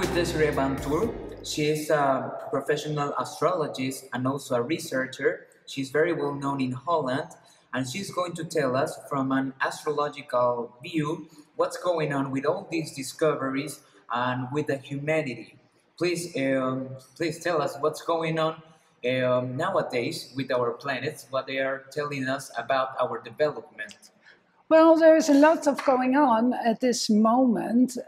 with Desiree. She is a professional astrologist and also a researcher. She's very well known in Holland, and she's going to tell us from an astrological view what's going on with all these discoveries and with the humanity. Please tell us what's going on nowadays with our planets, what they are telling us about our development. Well, there's a lot of going on at this moment.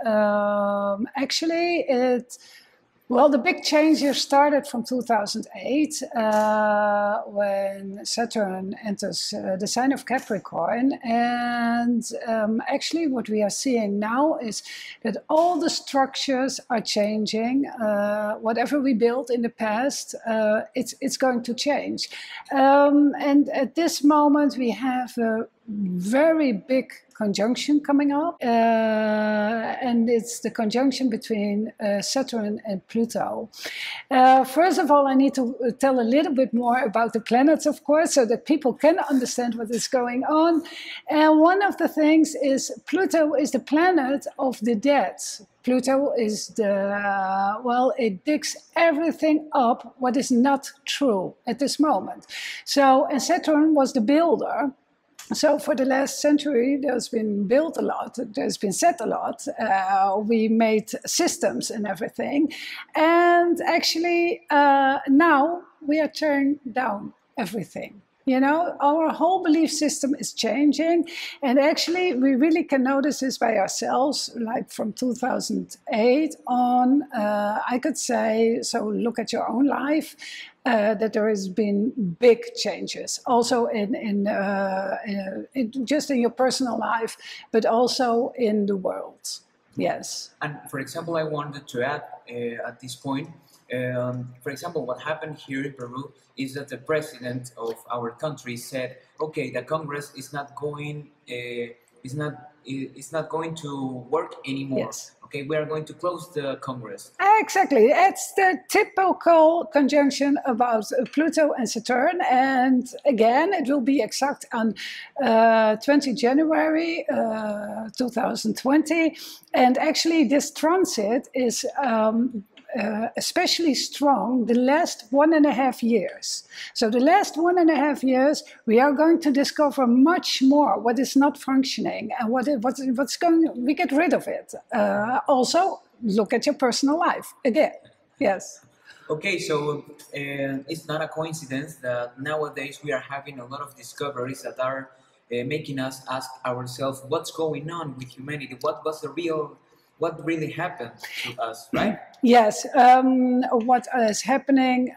The big change here started from 2008 when Saturn enters the sign of Capricorn. And actually what we are seeing now is that all the structures are changing. Whatever we built in the past, it's going to change. And at this moment we have a very big conjunction coming up, and it's the conjunction between Saturn and Pluto. First of all, I need to tell a little bit more about the planets, of course, so that people can understand what is going on. And one of the things is Pluto is the planet of the dead. Pluto is it digs everything up what is not true at this moment. So, and Saturn was the builder. So for the last century, there's been built a lot, there's been said a lot. We made systems and everything. And actually, now we are tearing down everything. You know, our whole belief system is changing. And actually, we really can notice this by ourselves, like from 2008 on, I could say, so look at your own life. That there has been big changes, also in just in your personal life, but also in the world. Yes. And for example, I wanted to add at this point, for example, what happened here in Peru is that the president of our country said, "Okay, the Congress is not going to work anymore. Yes. Okay, we are going to close the Congress." Exactly. It's the typical conjunction about Pluto and Saturn. And again, it will be exact on 20 January 2020. And actually, this transit is especially strong the last 1.5 years. So the last 1.5 years, we are going to discover much more what is not functioning and what's going. We get rid of it. Also, look at your personal life again. Yes. Okay, so it's not a coincidence that nowadays we are having a lot of discoveries that are making us ask ourselves what's going on with humanity. What really happened to us, right? Yes, what is happening,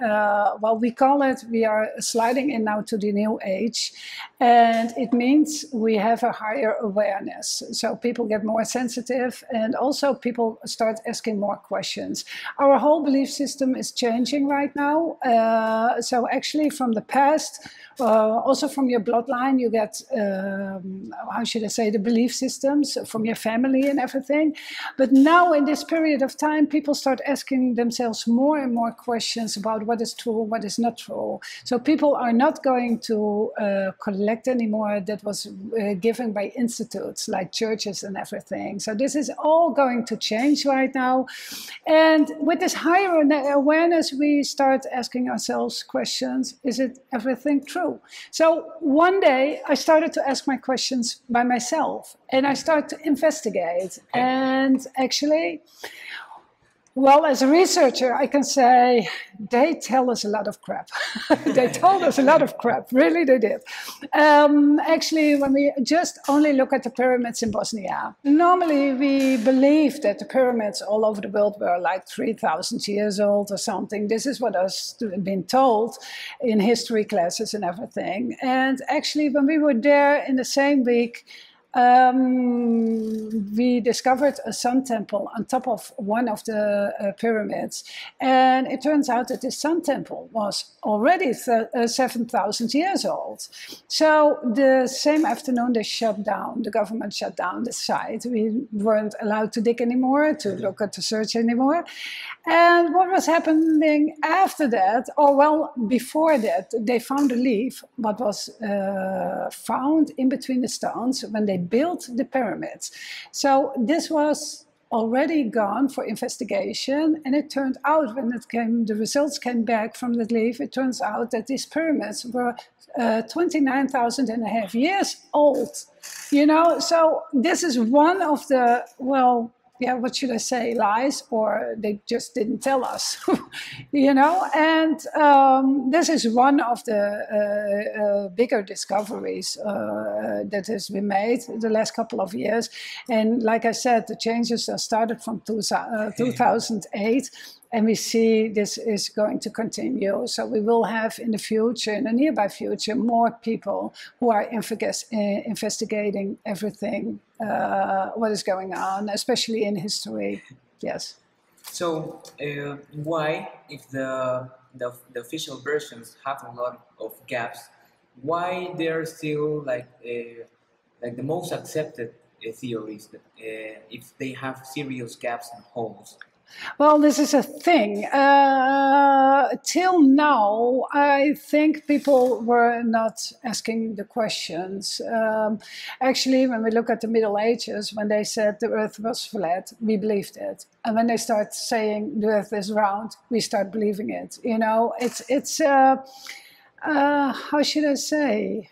we are sliding in now to the new age, and it means we have a higher awareness. So people get more sensitive, and also people start asking more questions. Our whole belief system is changing right now. So actually from the past, also from your bloodline, you get, the belief systems from your family and everything. But now in this period of time, people start asking themselves more and more questions about what is true, what is not true. So people are not going to collect anymore that was given by institutes like churches and everything. So this is all going to change right now. And with this higher awareness, we start asking ourselves questions. Is it everything true? So one day I started to ask my questions by myself, and I started to investigate. And actually, well, as a researcher, I can say they tell us a lot of crap. They told us a lot of crap. Really, they did. Actually, when we just only look at the pyramids in Bosnia, normally we believe that the pyramids all over the world were like 3,000 years old or something. This is what has been told in history classes and everything. And actually, when we were there in the same week, we discovered a sun temple on top of one of the pyramids. And it turns out that this sun temple was already 7,000 years old. So the same afternoon the government shut down the site. We weren't allowed to dig anymore, to look at the search anymore. And what was happening after that, before that, they found a leaf, what was found in between the stones when they built the pyramids. So this was already gone for investigation, and it turned out when the results came back from the leaf, it turns out that these pyramids were 29,000 and a half years old. You know, so this is one of the, well, yeah, what should I say, lies, or they just didn't tell us, you know, and this is one of the bigger discoveries that has been made the last couple of years. And like I said, the changes started from 2008. And we see this is going to continue. So we will have in the future, in the nearby future, more people who are investigating everything, what is going on, especially in history. Yes. So why, if the official versions have a lot of gaps, why they're still like the most accepted theories that if they have serious gaps and holes? Well, this is a thing. Till now, I think people were not asking the questions. Actually, when we look at the Middle Ages, when they said the Earth was flat, we believed it. And when they start saying the Earth is round, we start believing it. You know, it's how should I say?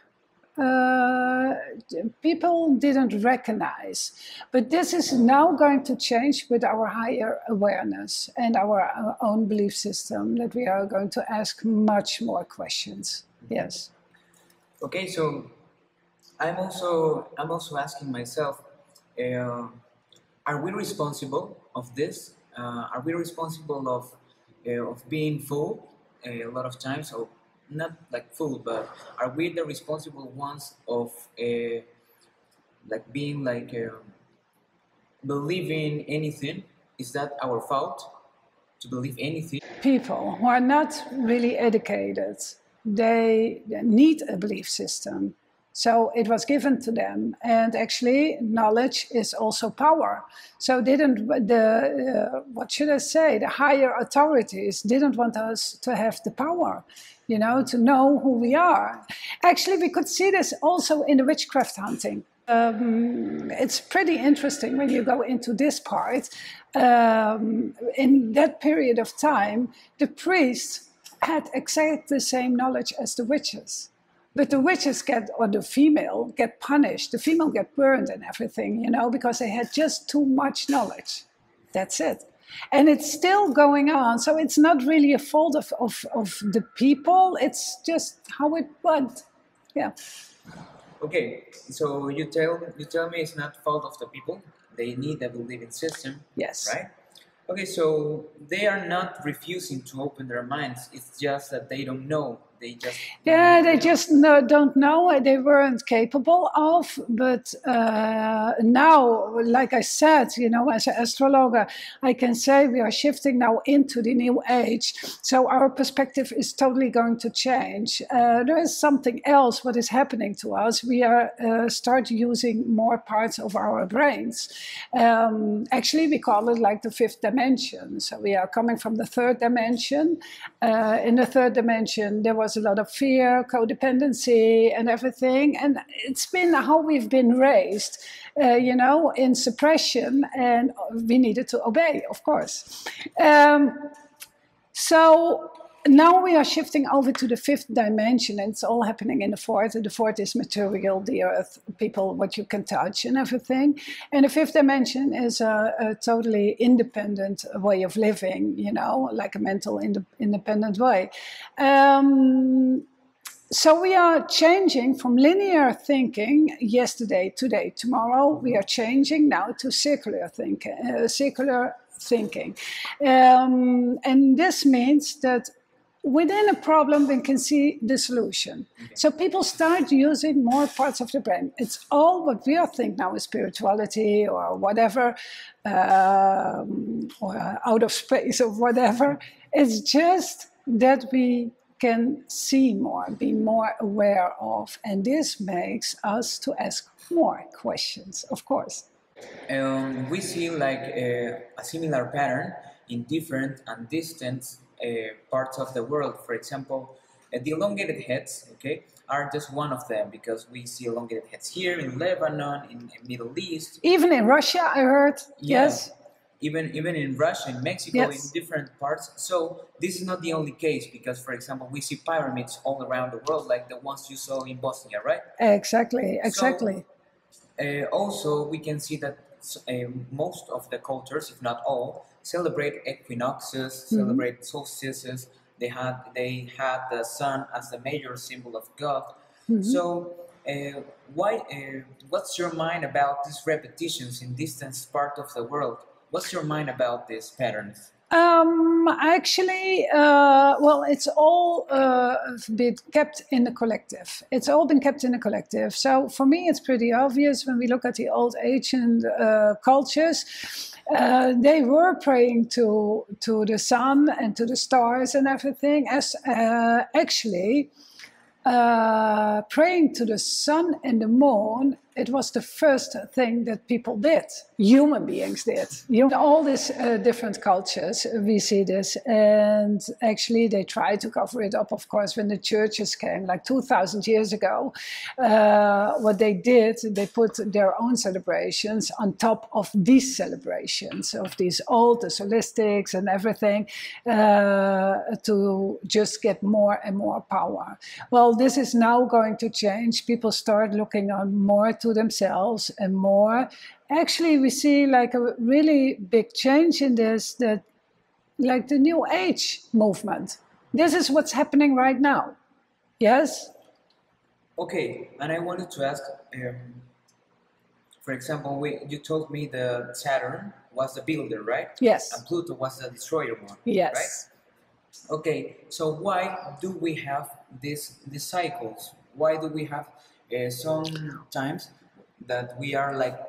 People didn't recognize. But this is now going to change with our higher awareness and our own belief system, that we are going to ask much more questions. Yes. Okay, so I'm also asking myself, are we responsible of this? Are we responsible of being fooled a lot of times? Or not like fooled, but are we the responsible ones of like being like believing anything? Is that our fault to believe anything? People who are not really educated, they need a belief system. So it was given to them, and actually knowledge is also power. So what should I say, the higher authorities didn't want us to have the power, you know, to know who we are. Actually, we could see this also in the witchcraft hunting. It's pretty interesting when you go into this part. In that period of time, the priests had exactly the same knowledge as the witches. But the witches or the female get punished. The female get burned and everything, you know, because they had just too much knowledge. That's it. And it's still going on. So it's not really a fault of the people. It's just how it went. Yeah. Okay, so you tell me it's not fault of the people. They need a believing system. Yes. Right? Okay, so they are not refusing to open their minds. It's just that they don't know. They just don't know. They weren't capable of. But now, like I said, you know, as an astrologer, I can say we are shifting now into the new age. So our perspective is totally going to change. There is something else what is happening to us. We are start using more parts of our brains. Actually, we call it like the fifth dimension. So we are coming from the third dimension. In the third dimension, there was a lot of fear, codependency, and everything. And it's been how we've been raised, you know, in suppression, and we needed to obey, of course. So now we are shifting over to the fifth dimension, and it's all happening in the fourth. The fourth is material, the earth, people, what you can touch and everything. And the fifth dimension is a totally independent way of living, you know, like a mental independent way. So we are changing from linear thinking, yesterday, today, tomorrow. We are changing now to circular thinking. And this means that within a problem, we can see the solution. Okay. So people start using more parts of the brain. It's all what we think now is spirituality or whatever, or out of space or whatever. It's just that we can see more, be more aware of, and this makes us to ask more questions, of course. We see like a similar pattern in different and distant parts of the world. For example, the elongated heads, okay, are just one of them, because we see elongated heads here in Lebanon, in the Middle East. Even in Russia, I heard, yeah. yes. even in Russia, in Mexico, Yes. in different parts. So this is not the only case, because, for example, we see pyramids all around the world, like the ones you saw in Bosnia, right? Exactly, exactly. So, also, we can see that most of the cultures, if not all, celebrate equinoxes, celebrate solstices. They had the sun as the major symbol of God. So, why? What's your mind about these repetitions in distant part of the world? What's your mind about these patterns? Actually, well, it's all been kept in the collective. It's all been kept in the collective. So for me, it's pretty obvious when we look at the old ancient cultures. They were praying to the sun and to the stars and everything. As actually, praying to the sun and the moon, it was the first thing that people did, human beings did. In all these different cultures, we see this, and actually they tried to cover it up, of course, when the churches came, like 2,000 years ago. What they did, they put their own celebrations on top of these celebrations, of these old, the solistics and everything, to just get more and more power. Well, this is now going to change. People start looking on more to themselves and more. Actually, we see like a really big change in this, that like the New Age movement. This is what's happening right now. Yes? Okay, and I wanted to ask, for example, you told me the Saturn was the builder, right? Yes. And Pluto was the destroyer one, Yes. right? Okay, so why do we have these cycles? Why do we have sometimes that we are like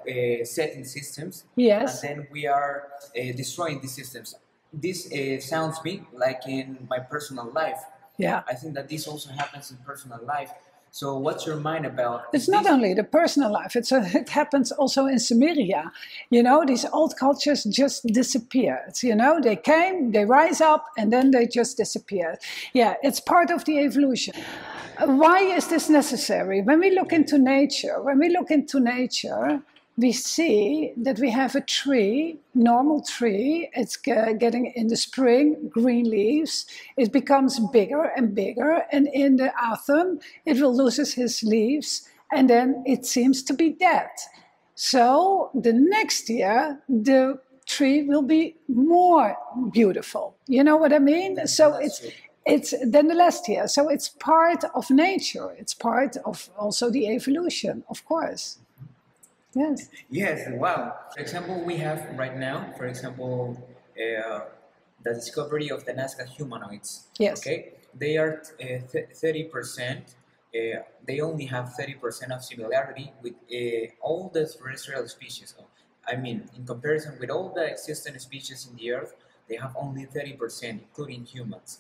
setting systems, Yes. and then we are destroying these systems? This sounds me like in my personal life. Yeah. I think that this also happens in personal life. So what's your mind about It's not only the personal life, it happens also in Sumeria. You know, these old cultures just disappeared. You know, they came, they rise up, and then they just disappeared. Yeah, it's part of the evolution. Why is this necessary? When we look into nature, we see that we have a tree, normal tree. It's getting in the spring, green leaves. It becomes bigger and bigger. And in the autumn, it will lose its leaves. And then it seems to be dead. So the next year, the tree will be more beautiful. You know what I mean? So it's then the last year. So it's part of nature. It's part of also the evolution, of course. Yes. Yes, wow. For example, we have right now, for example, the discovery of the Nazca humanoids. Yes. Okay, they are 30%. They only have 30% of similarity with all the terrestrial species. I mean, in comparison with all the existing species in the Earth, they have only 30%, including humans.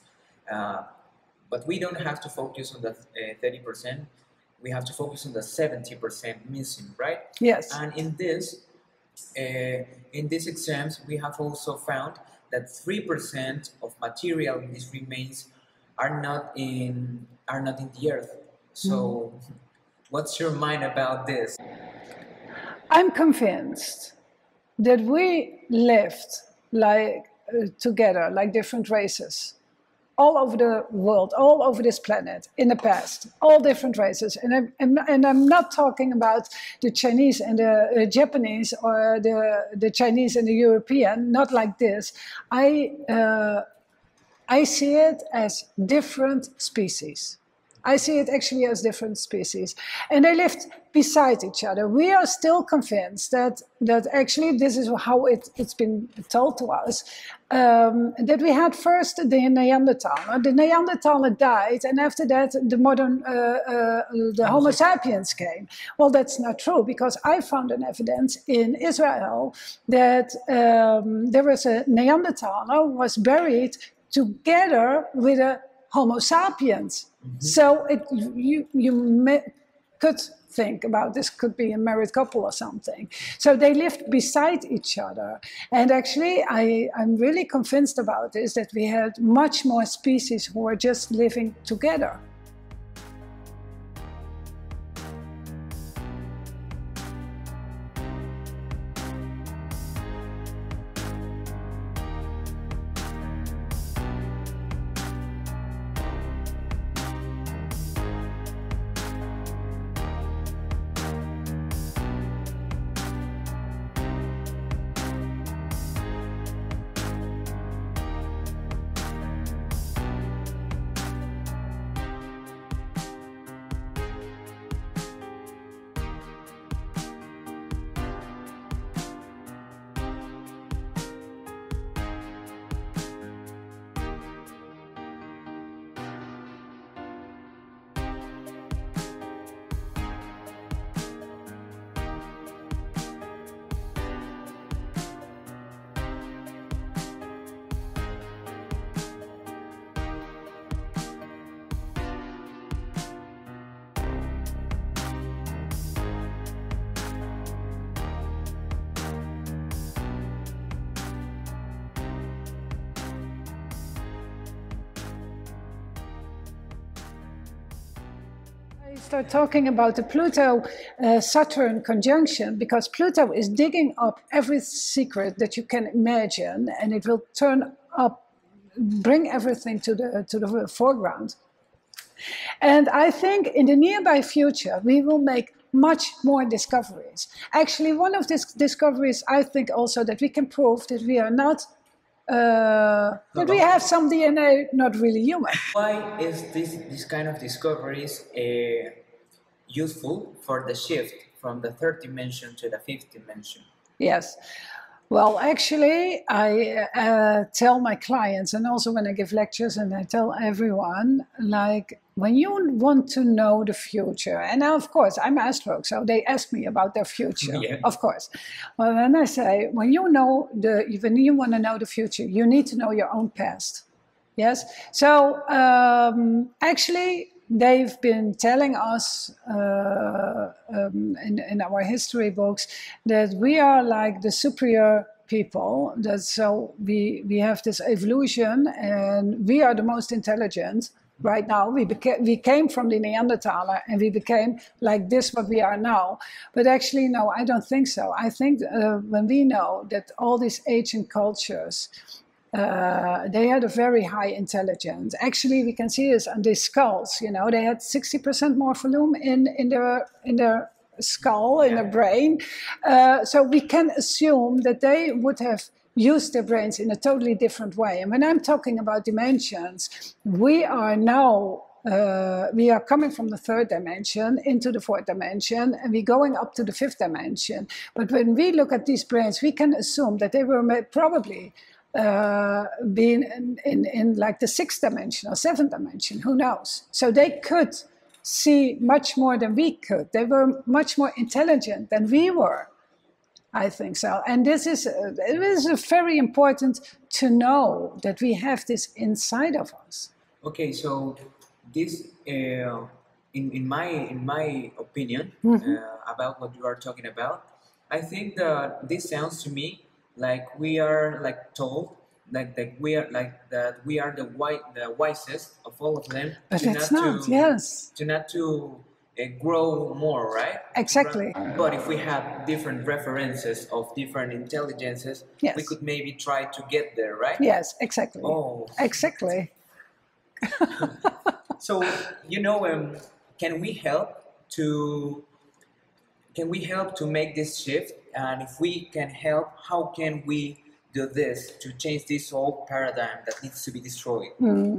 But we don't have to focus on the 30%. We have to focus on the 70% missing, right? Yes. And in these exams, we have also found that 3% of material in these remains are not in the Earth. So, what's your mind about this? I'm convinced that we lived like together, like different races, all over the world, all over this planet in the past, all different races. And I'm not talking about the Chinese and the Japanese or the Chinese and the European, not like this. I see it as different species. I see it actually as different species. And they lived beside each other. We are still convinced that actually this is how it's been told to us, that we had first the Neanderthal. The Neanderthal died, and after that the modern, the Homo sapiens came. Well, that's not true, because I found an evidence in Israel that there was a Neanderthal who was buried together with a Homo sapiens. So you could think about this could be a married couple or something. So they lived beside each other. And actually, I'm really convinced about this, that we had much more species who were just living together. I start talking about the Pluto-Saturn conjunction because Pluto is digging up every secret that you can imagine, and it will bring everything to the foreground. And I think in the nearby future, we will make much more discoveries. Actually, one of these discoveries, I think also that we can prove that we are not, that we have some DNA not really human. Why is this kind of discoveries useful for the shift from the third dimension to the fifth dimension? Yes. Well, actually, I tell my clients, and also when I give lectures, and I tell everyone, like, when you want to know the future, and now, of course, I'm astrolog, so they ask me about their future, Yeah. of course. Well, then I say, when you want to know the future, you need to know your own past. Yes. So actually, they've been telling us in our history books that we are like the superior people. That so we have this evolution, and we are the most intelligent. Right now, we came from the Neanderthaler, and we became like this, what we are now. But actually, no, I don't think so. I think when we know that all these ancient cultures, they had a very high intelligence. Actually, we can see this on these skulls. You know, they had 60% more volume in their skull, in their brain. So we can assume that they would have used their brains in a totally different way. And when I'm talking about dimensions, we are now we are coming from the third dimension into the fourth dimension, and we're going up to the fifth dimension. But when we look at these brains, we can assume that they were probably being in like the sixth dimension or seventh dimension, who knows? So they could see much more than we could. They were much more intelligent than we were. I think so. And it is very important to know that we have this inside of us. Okay, so this, in my opinion, about what you are talking about, I think that this sounds to me like we are like told that we are like that we are the wisest of all of them. But it's not. Yes. To not to grow more, right? Exactly. But if we have different references of different intelligences, yes, we could maybe try to get there, right? Yes, exactly. Oh, exactly. So, you know, can we help to make this shift? And if we can help, how can we do this to change this old paradigm that needs to be destroyed?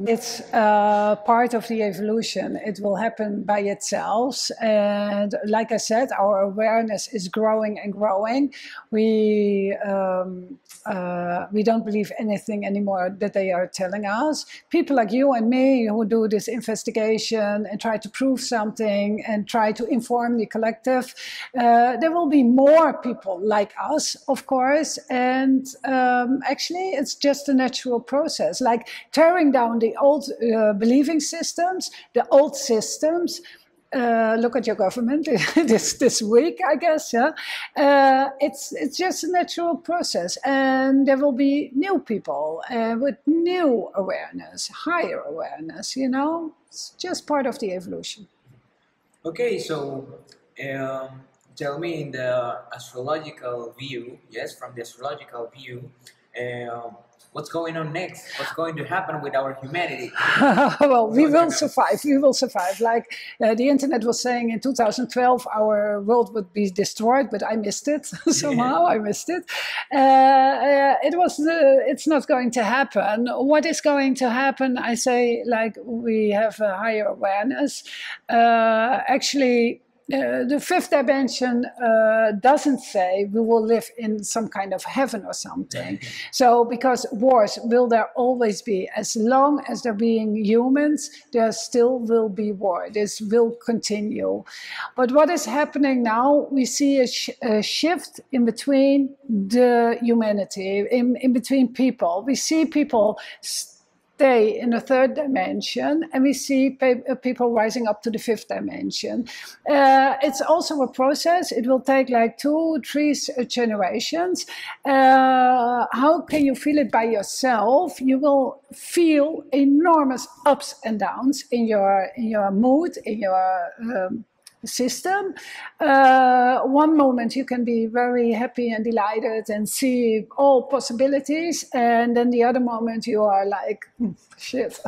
It's part of the evolution. It will happen by itself. And like I said, our awareness is growing and growing. We don't believe anything anymore that they are telling us. People like you and me who do this investigation and try to prove something and try to inform the collective, there will be more people like us, of course. And actually, it's just a natural process, like tearing down the old believing systems, the old systems. Look at your government this week, I guess. Yeah? It's just a natural process, and there will be new people with new awareness, higher awareness. You know, it's just part of the evolution. Okay, so tell me, in the astrological view, yes, from the astrological view, what's going on next? What's going to happen with our humanity? Well, we will survive. We will survive. Like the internet was saying in 2012, our world would be destroyed, but I missed it somehow. I missed it. It's not going to happen. What is going to happen? I say, like, we have a higher awareness. Actually, the fifth dimension doesn't say we will live in some kind of heaven or something. So, because wars will there always be. As long as there being humans, there still will be war. This will continue. But what is happening now, we see a shift in between the humanity, in between people. We see people stay in the third dimension, and we see people rising up to the fifth dimension. It's also a process. It will take like 2-3 generations. How can you feel it by yourself? You will feel enormous ups and downs in your mood, in your system. One moment you can be very happy and delighted and see all possibilities, and then the other moment you are like shit,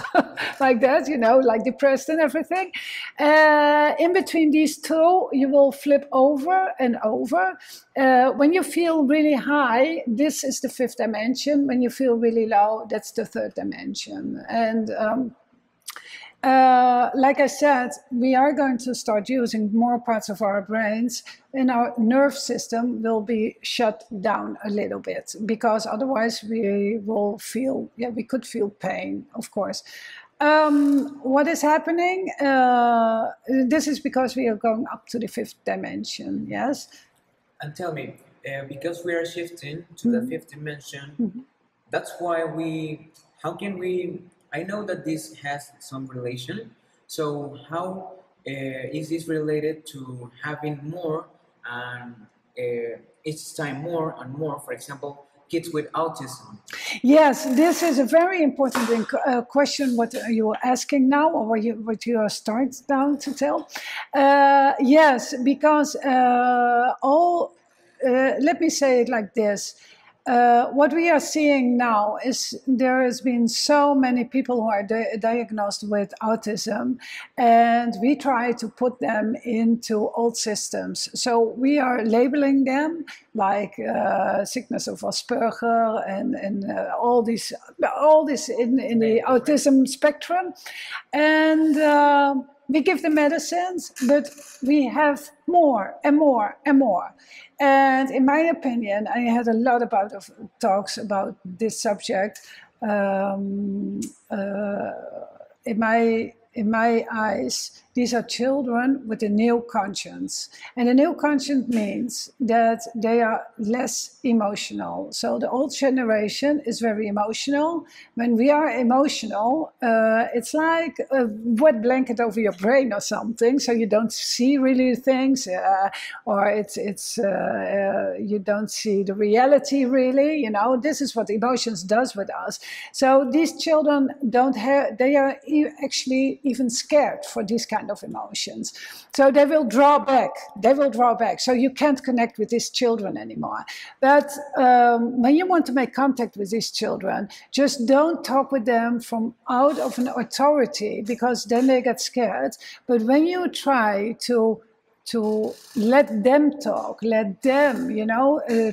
like that, like depressed and everything. In between these two, you will flip over and over. When you feel really high, this is the fifth dimension. When you feel really low, that's the third dimension. And like I said, we are going to start using more parts of our brains, and our nerve system will be shut down a little bit, because otherwise we will feel, we could feel pain, of course. What is happening? This is because we are going up to the fifth dimension, yes? And tell me, because we are shifting to the fifth dimension, that's why how can we, I know that this has some relation, so how is this related to having more and each time more and more, for example, kids with autism? Yes, this is a very important question, what you are asking now, or what you are starting down to tell. Yes, because let me say it like this. What we are seeing now is there has been so many people who are diagnosed with autism, and we try to put them into old systems. So we are labeling them like sickness of Asperger and all this in the autism spectrum, and we give them medicines, but we have more and more and more. And in my opinion, I had a lot of talks about this subject. In my eyes, these are children with a new conscience. And a new conscience means that they are less emotional. So the old generation is very emotional. When we are emotional, it's like a wet blanket over your brain or something. So you don't see really things, or you don't see the reality really. This is what emotions does with us. So these children they are actually even scared for these kind of emotions. So they will draw back. So you can't connect with these children anymore. But when you want to make contact with these children, just don't talk with them from out of an authority, because then they get scared. But when you try to let them talk, let them,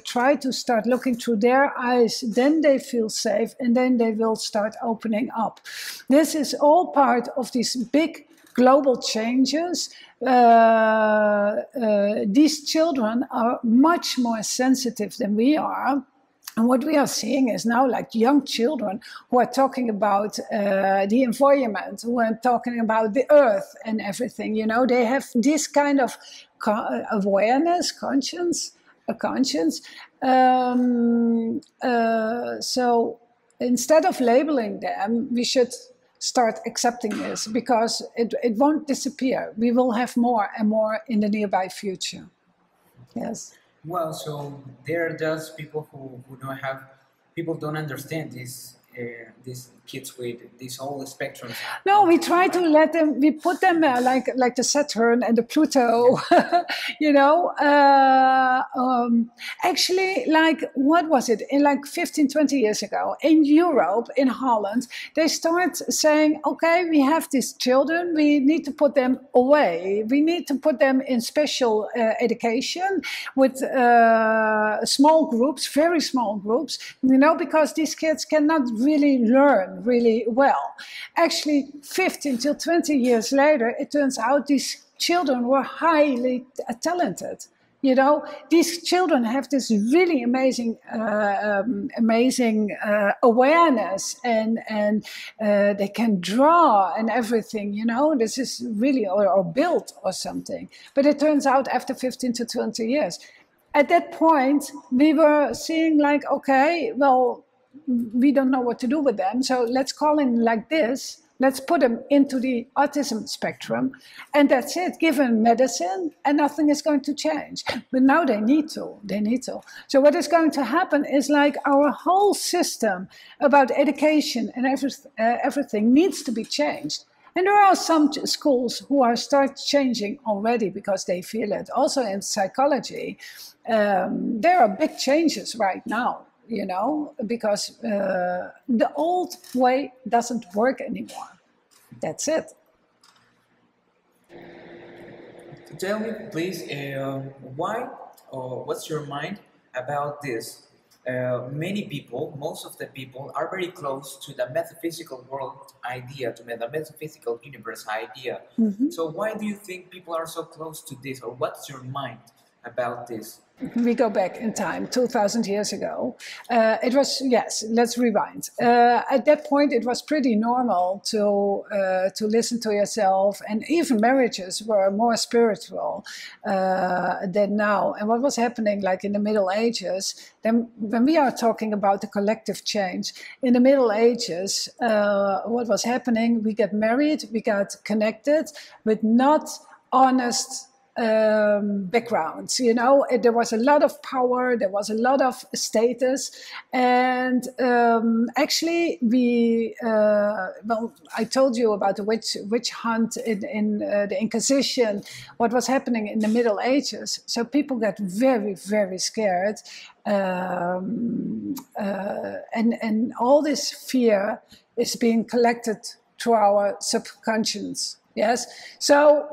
try to start looking through their eyes, then they feel safe, and then they will start opening up. This is all part of these big global changes. These children are much more sensitive than we are. And what we are seeing is now like young children who are talking about the environment, who are talking about the earth and everything. They have this kind of awareness, a conscience. So instead of labeling them, we should start accepting this, because it won't disappear. We will have more and more in the nearby future. Yes. Well, so there are just people who don't understand these kids with these whole spectrums. No, we try to let them, we put them like the Saturn and the Pluto, actually, like, what was it? In like 15, 20 years ago, in Europe, in Holland, they start saying, okay, we have these children, we need to put them away. We need to put them in special education with small groups, very small groups, because these kids cannot really learn really well. Actually, 15 till 20 years later, it turns out these children were highly talented. These children have this really amazing awareness, and they can draw and everything. This is really or build or something. But it turns out after 15 to 20 years, at that point, we were seeing like, okay, well, we don't know what to do with them. So let's call him like this. Let's put them into the autism spectrum, and that's it. Give them medicine, and nothing is going to change. But now they need to. They need to. So what is going to happen is like our whole system about education and everything needs to be changed. And there are some schools who are start changing already because they feel it. Also in psychology, there are big changes right now. You know, because the old way doesn't work anymore. That's it. Tell me, please, why or what's your mind about this? Many people, most of the people, are very close to the metaphysical world idea, to the metaphysical universe idea. So why do you think people are so close to this, or what's your mind about this? We go back in time, 2,000 years ago. It was, yes, let's rewind. At that point, it was pretty normal to listen to yourself, and even marriages were more spiritual than now. And what was happening, like in the Middle Ages, then when we are talking about the collective change, in the Middle Ages, what was happening, we got married, we got connected, with not honest backgrounds, you know. There was a lot of power, there was a lot of status, and actually we well, I told you about the witch hunt in the Inquisition, what was happening in the Middle Ages. So people got very, very scared, and all this fear is being collected through our subconscious. Yes. So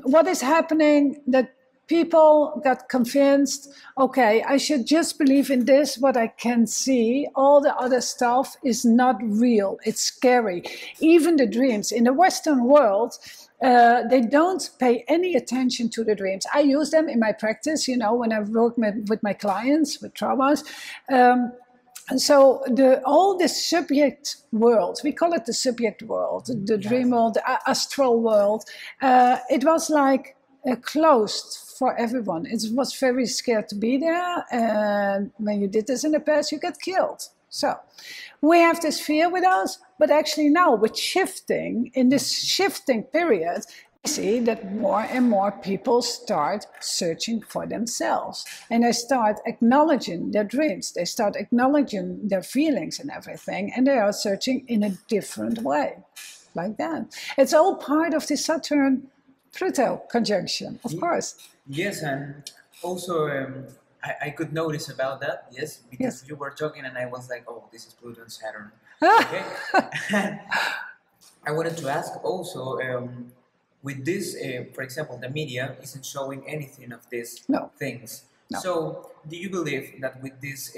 what is happening, that people got convinced, okay, I should just believe in this, what I can see. All the other stuff is not real. It's scary. Even the dreams in the Western world, they don't pay any attention to the dreams. I use them in my practice, you know, when I work with my clients with traumas. So all the subject world, we call it the subject world, the dream world, the astral world, it was like closed for everyone. It was very scared to be there, and when you did this in the past, you get killed. So we have this fear with us, but actually now with shifting, in this shifting period, we see that more and more people start searching for themselves, and they start acknowledging their dreams, they start acknowledging their feelings and everything, and they are searching in a different way, like that. It's all part of the Saturn-Pluto conjunction, of course. Yes, and also I could notice about that, yes, because Yes. you were talking and I was like, oh, this is Pluto and Saturn. Okay. I wanted to ask also, with this, for example, the media isn't showing anything of these things. No. So, do you believe that with this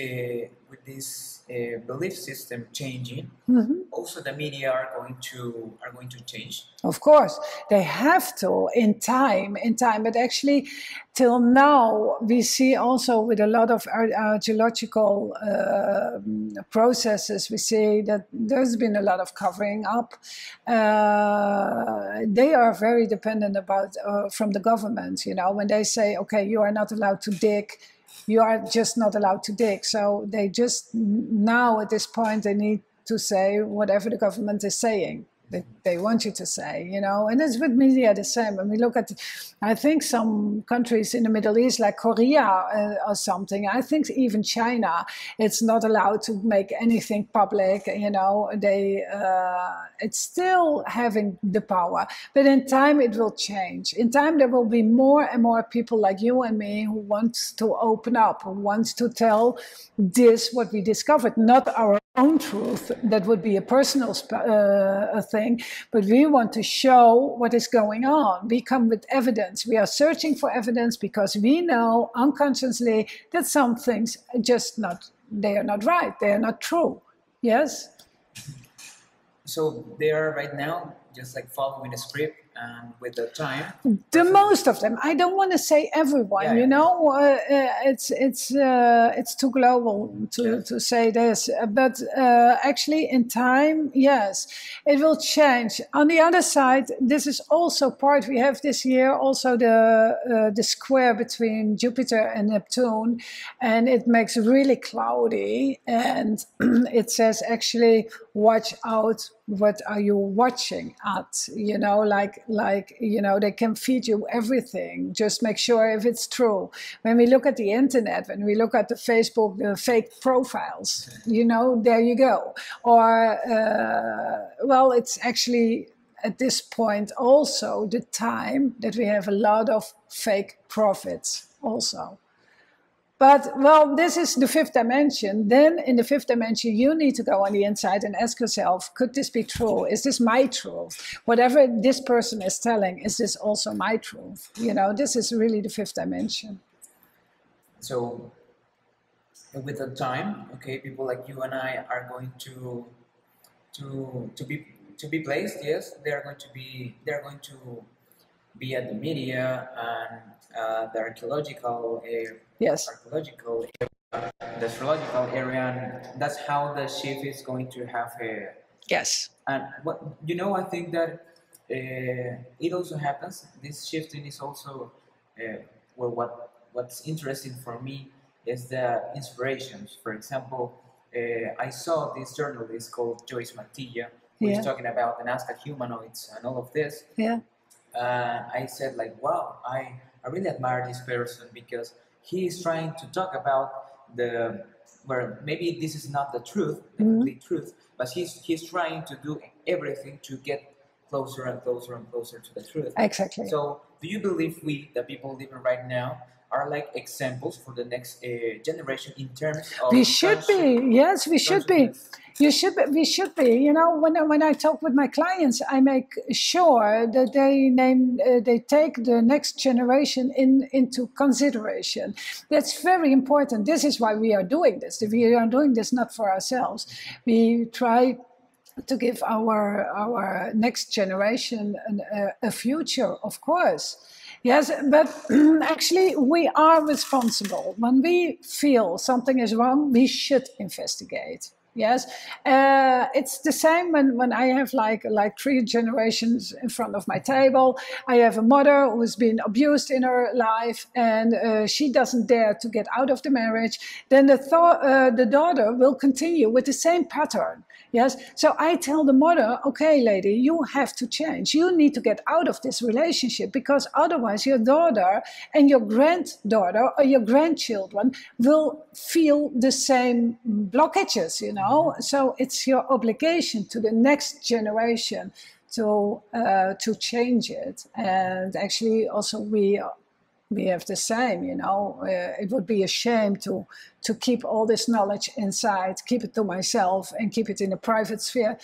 belief system changing, also the media are going to change? Of course, they have to in time, but actually till now we see also with a lot of archaeological processes, we see that there's been a lot of covering up. They are very dependent about from the government, you know, when they say, okay, you are not allowed to dig, you are just not allowed to dig. So they just now at this point they need to say whatever the government is saying. They want you to say, you know, and it's with media the same. When we look at, I think some countries in the Middle East, like Korea or something, I think even China, it's not allowed to make anything public, you know, it's still having the power. But in time it will change. In time there will be more and more people like you and me who want to open up, who wants to tell this, what we discovered, not our own truth, that would be a personal thing, but we want to show what is going on. We come with evidence. We are searching for evidence because we know unconsciously that some things are just they are not right, they are not true. Yes? So they are right now just like following a script, and with the time, the most of them. I don't want to say everyone. Yeah, you yeah. know, it's too global to say this. But actually, in time, yes, it will change. On the other side, this is also part. We have this year also the square between Jupiter and Neptune, and it makes really cloudy. And it says actually, watch out. What are you watching at? You know, like you know, they can feed you everything. Just make sure if it's true. When we look at the internet, when we look at the Facebook, the fake profiles, you know, there you go. Or well, it's actually at this point also the time that we have a lot of fake prophets also. But, well, this is the fifth dimension. Then in the fifth dimension, you need to go on the inside and ask yourself, could this be true? Is this my truth? Whatever this person is telling, is this also my truth? You know, this is really the fifth dimension. So with the time, okay, people like you and I are going to be placed. Yes, they're going to be at the media and the archaeological Yes. the astrological area, and that's how the shift is going to have a. Yes. And what you know, I think that it also happens. This shifting is also well, what's interesting for me is the inspirations. For example, I saw this journalist called Joyce Mantilla, who is talking about the Nazca humanoids and all of this. Yeah. I said like, wow, I really admire this person because he is trying to talk about where maybe this is not the truth, the complete truth, but he's trying to do everything to get closer and closer and closer to the truth. Exactly. So do you believe the people living right now, are like examples for the next generation in terms of we should be. Yes, we should be. We should be. You know, when I talk with my clients, I make sure that they take the next generation into consideration. That's very important. This is why we are doing this. We are doing this not for ourselves. We try to give our next generation a future, of course. Yes, but actually we are responsible. When we feel something is wrong, we should investigate. Yes, it's the same when I have like 3 generations in front of my table. I have a mother who's been abused in her life, and she doesn't dare to get out of the marriage. Then the daughter will continue with the same pattern. Yes, so I tell the mother, okay, lady, you have to change. You need to get out of this relationship, because otherwise your daughter and your granddaughter or your grandchildren will feel the same blockages, you know. So it's your obligation to the next generation to change it. And actually also we have the same, you know. It would be a shame to keep all this knowledge inside, keep it to myself and keep it in a private sphere.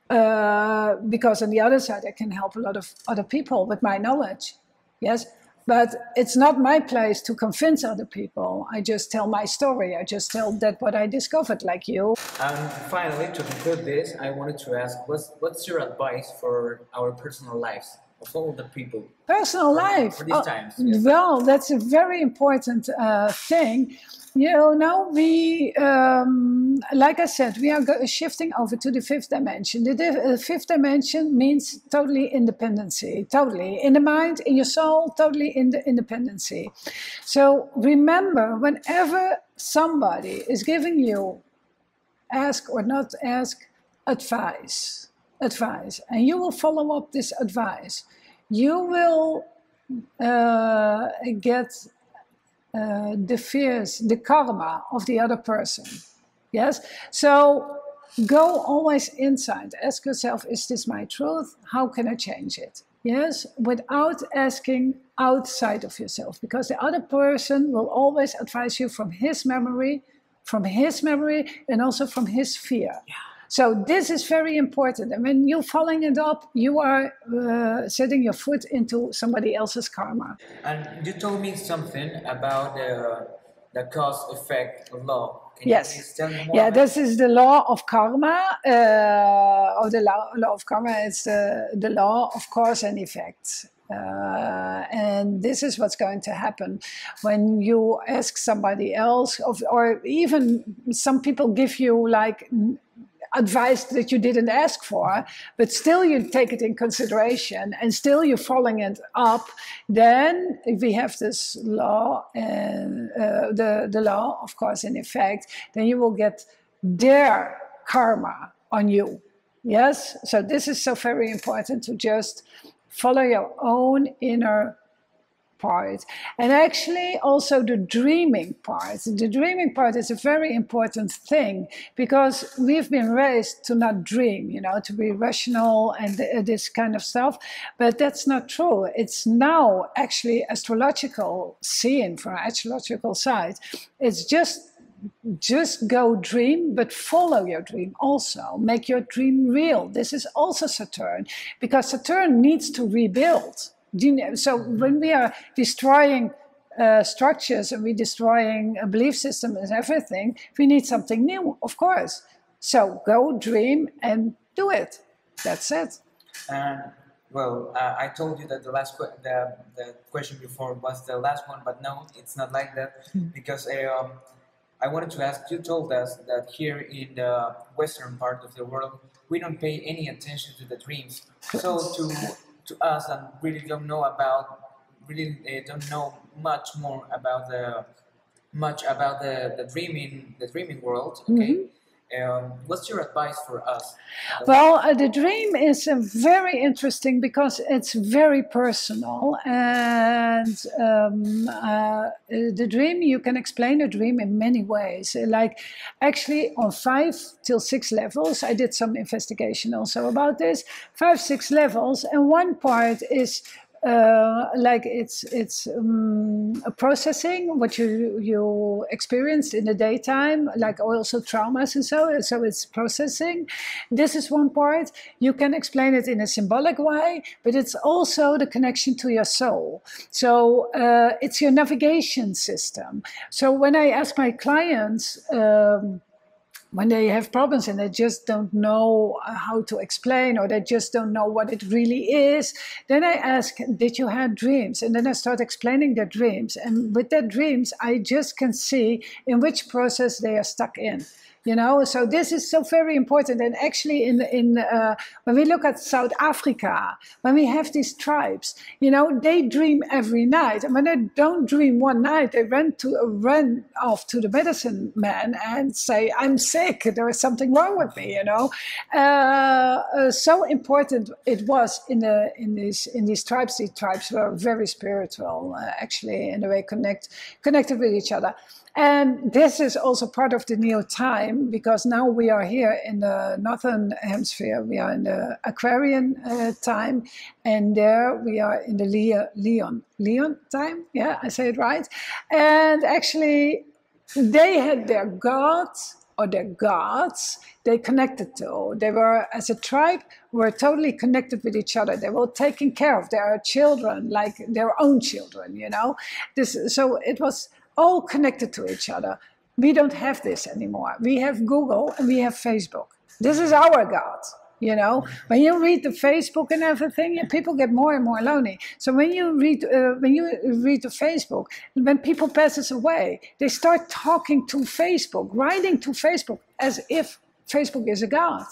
Because on the other side, I can help a lot of other people with my knowledge. Yes, but it's not my place to convince other people. I just tell my story. I just tell that what I discovered, like you. And finally, to conclude this, I wanted to ask, what's your advice for our personal lives? Of all the people. Personal life. For these times. Yes. Well, that's a very important thing. You know, we, like I said, we are shifting over to the fifth dimension. The fifth dimension means totally independency, totally in the mind, in your soul, totally in the independency. So remember, whenever somebody is giving you, ask or not ask, advice, and you will follow up this advice, you will get the fears, the karma of the other person. Yes, so go always inside. Ask yourself, is this my truth? How can I change it? Yes, without asking outside of yourself, because the other person will always advise you from his memory, and also from his fear. Yeah. So this is very important. And when you're following it up, you are setting your foot into somebody else's karma. And you told me something about the cause-effect law. Can you Yes. please tell me more Yeah, about this is the law of karma, or the law of karma is the law of cause and effect. And this is what's going to happen when you ask somebody else, or even some people give you like advice that you didn't ask for, but still you take it in consideration and still you're following it up, then if we have this law, and the law of cause and effect, then you will get their karma on you. Yes? So this is so very important to just follow your own inner part. And actually also the dreaming part. The dreaming part is a very important thing because we've been raised to not dream, you know, to be rational and this kind of stuff. But that's not true. It's now actually astrological, seen from an astrological side. It's just go dream, but follow your dream also. Make your dream real. This is also Saturn, because Saturn needs to rebuild. So when we are destroying structures and we're destroying a belief system and everything, we need something new, of course. So go dream and do it. That's it. Well, I told you that the question before was the last one, but no, it's not like that, because I wanted to ask, you told us that here in the western part of the world, we don't pay any attention to the dreams. So to us that really don't know much more about the dreaming world, okay? What's your advice for us? Well, the dream is very interesting because it's very personal, and the dream, you can explain a dream in many ways. Like actually on 5 till 6 levels, I did some investigation also about this, 5, 6 levels, and one part is like it's a processing what you experienced in the daytime, like also traumas and so it's processing. This is one part. You can explain it in a symbolic way, but it's also the connection to your soul. So it's your navigation system. So when I ask my clients, when they have problems and they just don't know how to explain, or they just don't know what it really is, then I ask, did you have dreams? And then I start explaining their dreams. And with their dreams, I just can see in which process they are stuck in. You know, so this is so very important. And actually, when we look at South Africa, when we have these tribes, you know, they dream every night. And when they don't dream one night, they run off to the medicine man and say, "I'm sick. There is something wrong with me." You know, so important it was in these tribes. These tribes were very spiritual, actually, in a way connected with each other. And this is also part of the new time, because now we are here in the northern hemisphere. We are in the Aquarian time, and there we are in the Leon time. Yeah, I say it right. And actually, they had their gods or their gods they connected to. They were, as a tribe, were totally connected with each other. They were taking care of their children like their own children, you know. So it was all connected to each other. We don't have this anymore. We have Google and we have Facebook. This is our God, you know. When you read the Facebook and everything, people get more and more lonely. So when you read the Facebook, when people passes away, they start talking to Facebook, writing to Facebook as if Facebook is a God.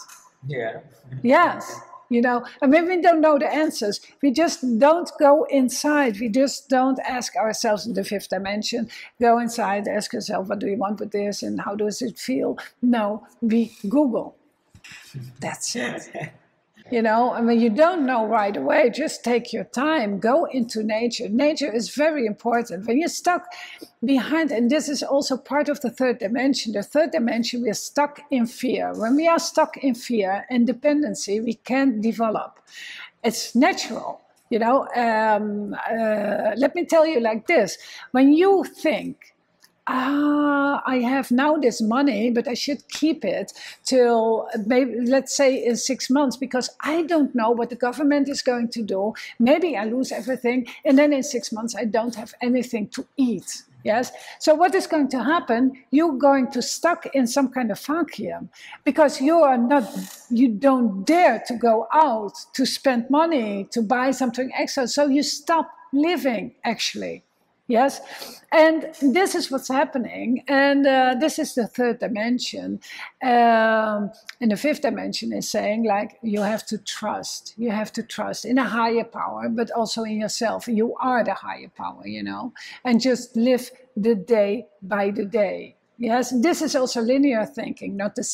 Yeah. Yes. You know, and when we don't know the answers, we just don't go inside. We just don't ask ourselves in the 5th dimension, go inside, ask yourself, what do you want with this and how does it feel? No, we Google. That's it. You know, and when you don't know right away, just take your time, go into nature. Nature is very important. When you're stuck behind, and this is also part of the 3rd dimension. The 3rd dimension, we are stuck in fear. When we are stuck in fear and dependency, we can't develop. It's natural. You know, let me tell you like this. When you think I have now this money, but I should keep it till maybe, let's say, in 6 months, because I don't know what the government is going to do. Maybe I lose everything, and then in 6 months I don't have anything to eat. Yes. So what is going to happen? You're going to stuck in some kind of vacuum, because you don't dare to go out to spend money to buy something extra. So you stop living, actually. Yes, and this is what's happening, and this is the third dimension. And the fifth dimension is saying, like, you have to trust. You have to trust in a higher power, but also in yourself. You are the higher power, you know, and just live the day by the day. Yes, this is also linear thinking, not the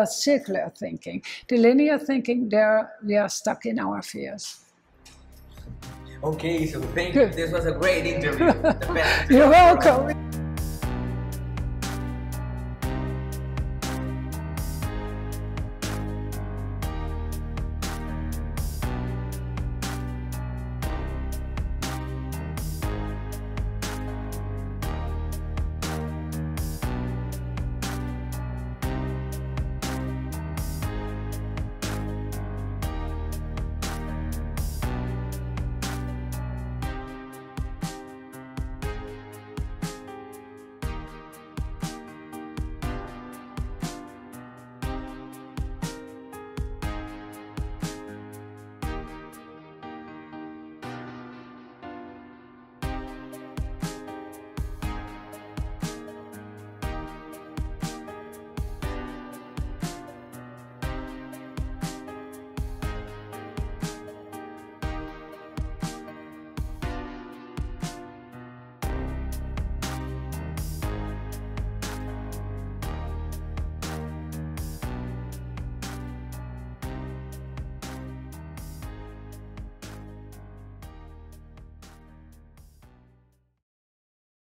circular thinking. The linear thinking, we are stuck in our fears. Okay, so thank you. This was a great interview. The best interview. You're welcome.